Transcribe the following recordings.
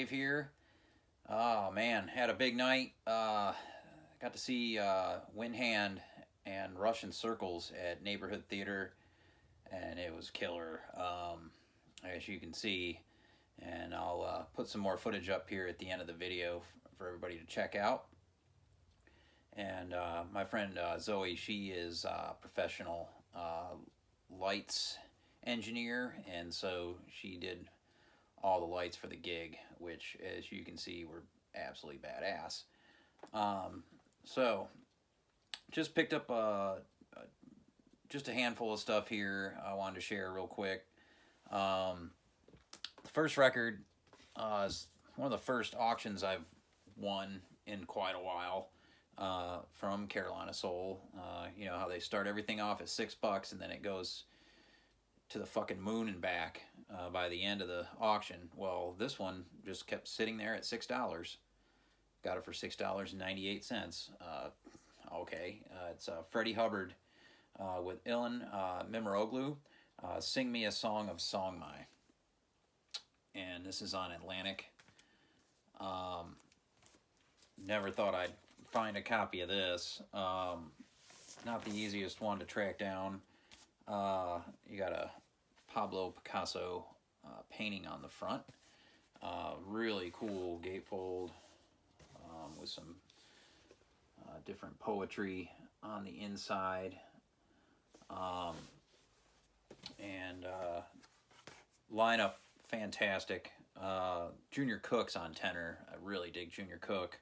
Dave here. Oh man, had a big night. Got to see Wind Hand and Russian Circles at Neighborhood Theater, and it was killer. As you can see, and I'll put some more footage up here at the end of the video for everybody to check out. And my friend Zoe, she is a professional lights engineer, and so she did all the lights for the gig, which, as you can see, were absolutely badass. So, just picked up just a handful of stuff here I wanted to share real quick. The first record is one of the first auctions I've won in quite a while, from Carolina Soul. You know how they start everything off at $6 and then it goes to the fucking moon and back by the end of the auction. Well, this one just kept sitting there at $6. Got it for $6.98. Okay, it's Freddie Hubbard with Ilan Mimaroglu, Sing Me a Song of Songmai. And this is on Atlantic. Never thought I'd find a copy of this. Not the easiest one to track down. You got a Pablo Picasso painting on the front. Really cool gatefold with some different poetry on the inside. And lineup fantastic. Junior Cook's on tenor. I really dig Junior Cook.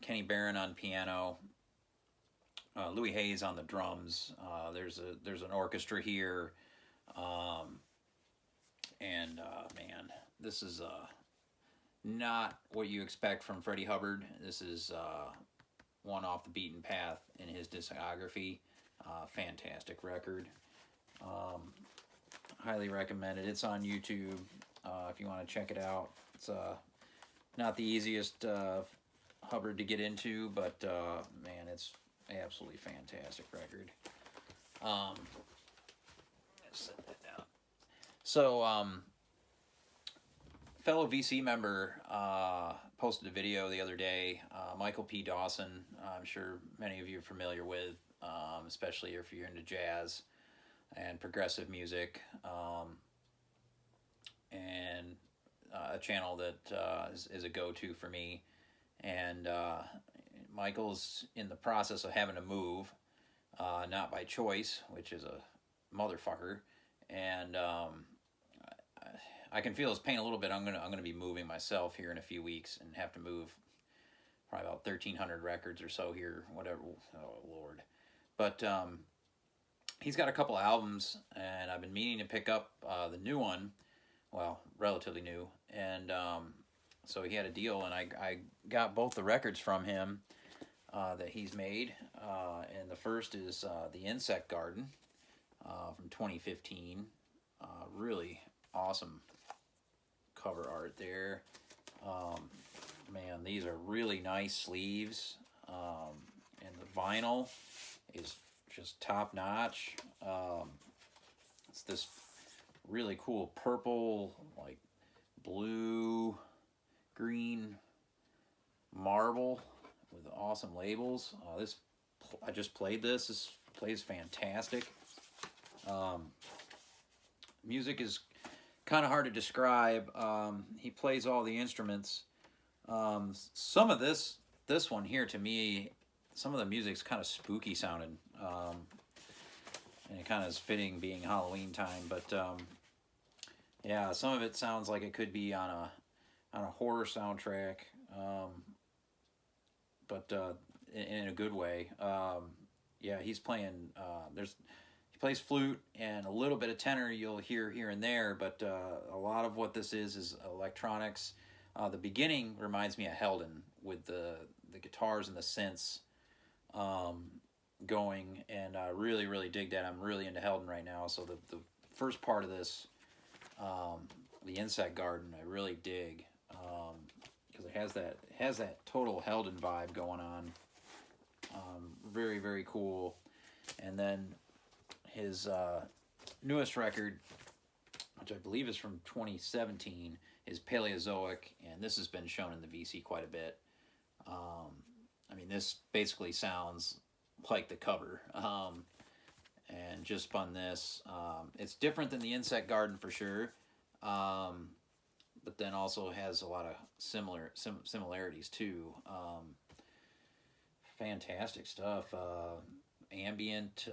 Kenny Barron on piano. Louis Hayes on the drums. There's an orchestra here. Man, this is not what you expect from Freddie Hubbard. This is one off the beaten path in his discography. Fantastic record. Highly recommend it. It's on YouTube if you want to check it out. It's not the easiest Hubbard to get into, but man, it's absolutely fantastic record. Let's set that down. So, fellow VC member posted a video the other day. Michael P. Dawson, I'm sure many of you are familiar with, especially if you're into jazz and progressive music, and a channel that is a go-to for me. And Michael's in the process of having to move, not by choice, which is a motherfucker. And I can feel his pain a little bit. I'm gonna be moving myself here in a few weeks and have to move probably about 1,300 records or so here, whatever. Oh Lord, but he's got a couple albums, and I've been meaning to pick up the new one. Well, relatively new, and so he had a deal, and I got both the records from him that he's made, and the first is The Insect Garden from 2015. Really awesome cover art there. Man, these are really nice sleeves, and the vinyl is just top notch. It's this really cool purple, like blue, green marble with awesome labels. I just played this. This plays fantastic. Music is kind of hard to describe. He plays all the instruments. Some of this one here, to me, some of the music's kind of spooky sounding, and it kind of is fitting being Halloween time. But yeah, some of it sounds like it could be on a horror soundtrack, but in a good way. Yeah, he's playing. He plays flute and a little bit of tenor you'll hear here and there, but a lot of what this is electronics. The beginning reminds me of Helden with the guitars and the synths going, and I really, really dig that. I'm really into Helden right now, so the first part of this, the Insect Garden, I really dig, because it has that total Helden vibe going on. Very, very cool. And then his newest record, which I believe is from 2017, is Paleozoic, and this has been shown in the VC quite a bit. I mean, this basically sounds like the cover. And just spun this. It's different than the Insect Garden for sure, but then also has a lot of similarities too. Fantastic stuff. Ambient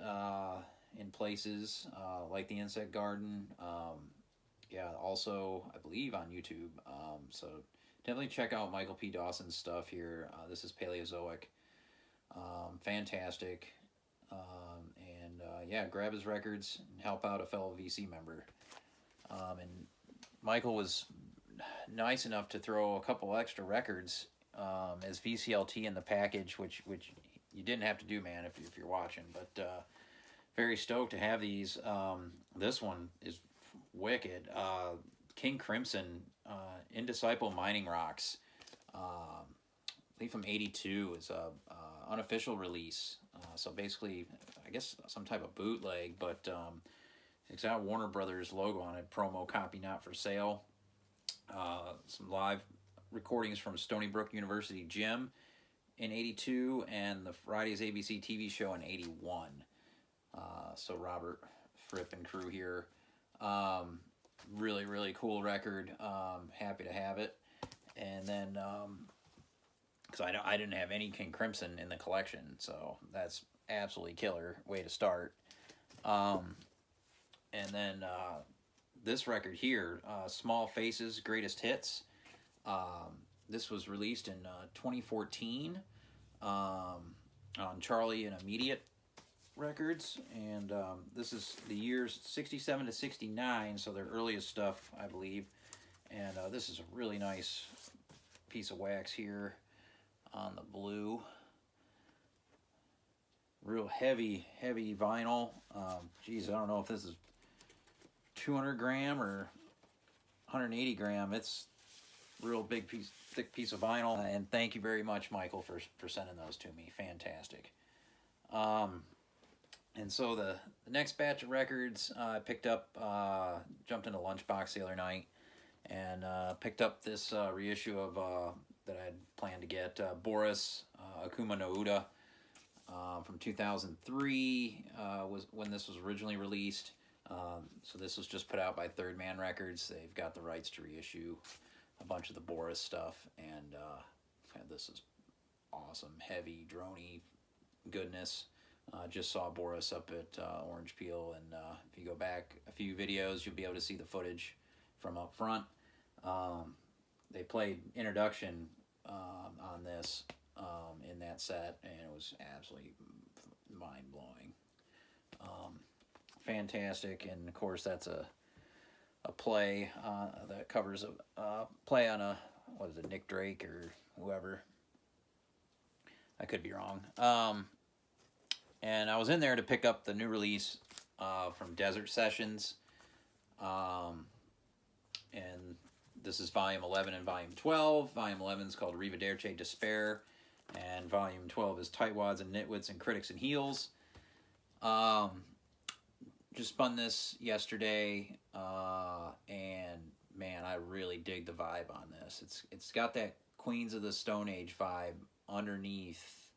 in places like the Insect Garden. Yeah, also I believe on YouTube. So definitely check out Michael P. Dawson's stuff here. This is Paleozoic. Fantastic. Yeah, grab his records and help out a fellow VC member. And Michael was nice enough to throw a couple extra records as VCLT in the package, which you didn't have to do, man, if you're watching. But very stoked to have these. This one is wicked. King Crimson, Indisciple Mining Rocks. I think from '82 is a unofficial release. So basically, I guess some type of bootleg, but it's got Warner Brothers logo on it. Promo copy not for sale. Some live recordings from Stony Brook University Gym in '82 and the Friday's ABC TV show in '81. So Robert Fripp and crew here. Really, really cool record. Happy to have it. And then, because I didn't have any King Crimson in the collection, so that's absolutely killer way to start. And then this record here, Small Faces Greatest Hits. This was released in 2014 on Charlie and Immediate Records, and this is the years 67 to 69, so their earliest stuff, I believe. And this is a really nice piece of wax here on the blue. Real heavy vinyl. Geez, I don't know if this is 200 gram or 180 gram. It's real big piece, thick piece of vinyl. And thank you very much, Michael, for sending those to me. Fantastic. And so the next batch of records I picked up, jumped into Lunchbox the other night, and picked up this reissue of that I had planned to get, Boris Akuma no Uda from 2003 was when this was originally released. So this was just put out by Third Man Records. They've got the rights to reissue a bunch of the Boris stuff, and this is awesome, heavy, droney goodness. Just saw Boris up at Orange Peel, and if you go back a few videos, you'll be able to see the footage from up front. They played Introduction on this in that set, and it was absolutely mind-blowing. Fantastic, and of course that's a play that covers a play on a, what is it, Nick Drake or whoever. I could be wrong. And I was in there to pick up the new release from Desert Sessions. And this is Volume 11 and Volume 12. Volume 11 is called Rivederci Despair. And Volume 12 is Tightwads and Nitwits and Critics and Heels. Just spun this yesterday. And man, I really dig the vibe on this. It's got that Queens of the Stone Age vibe underneath,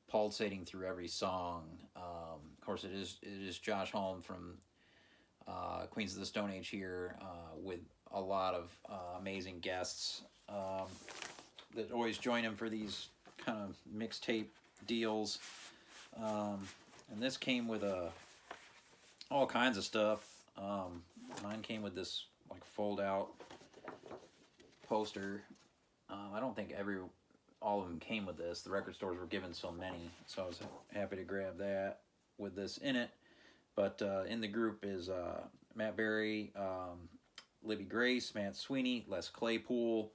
pulsating through every song. Of course, it is Josh Holm from Queens of the Stone Age here, with a lot of amazing guests that always join him for these kind of mixtape deals. And this came with all kinds of stuff. Mine came with this like fold out poster. I don't think all of them came with this. The record stores were given so many, so I was happy to grab that with this in it. But in the group is Matt Berry, Libby Grace, Matt Sweeney, Les Claypool,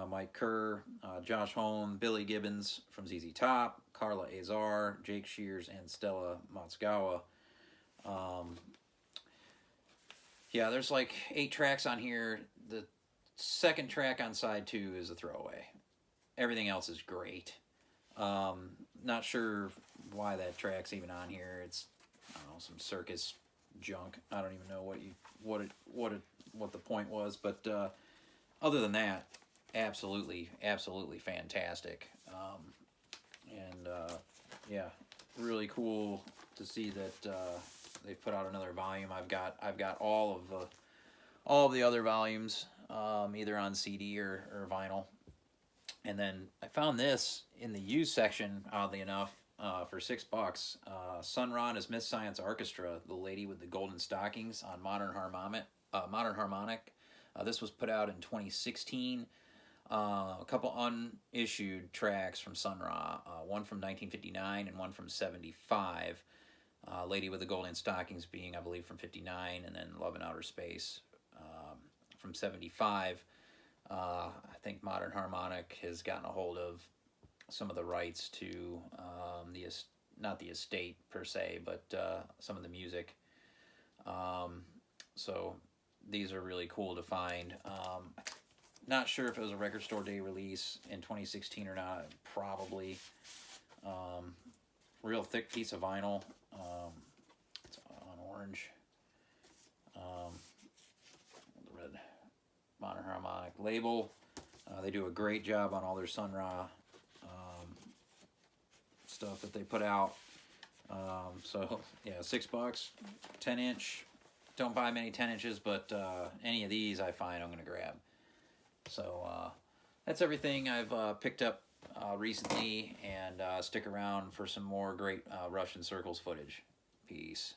Mike Kerr, Josh Holm, Billy Gibbons from ZZ Top, Carla Azar, Jake Shears, and Stella Matsugawa. Yeah, there's like 8 tracks on here. The second track on side 2 is a throwaway. Everything else is great. Not sure why that track's even on here. It's, I don't know, some circus junk. I don't even know what the point was, but other than that, absolutely fantastic. And yeah, really cool to see that they've put out another volume. I've got all of the other volumes, either on CD or vinyl. And then I found this in the used section, oddly enough, for $6. Sun Ra and his Myth Science Orchestra, The Lady with the Golden Stockings on Modern Harmonic. This was put out in 2016. A couple unissued tracks from Sun Ra, one from 1959 and one from 75. Lady with the Golden Stockings being, I believe, from 59, and then Love in Outer Space from 75. I think Modern Harmonic has gotten a hold of some of the rights to not the estate per se, but some of the music. So these are really cool to find. Not sure if it was a Record Store Day release in 2016 or not. Probably. Real thick piece of vinyl. It's on orange. The red Modern Harmonic label. They do a great job on all their Sun Ra stuff that they put out. So yeah, $6, 10-inch. Don't buy many 10 inches, but any of these I find I'm gonna grab. So that's everything I've picked up recently, and stick around for some more great Russian Circles footage. Peace.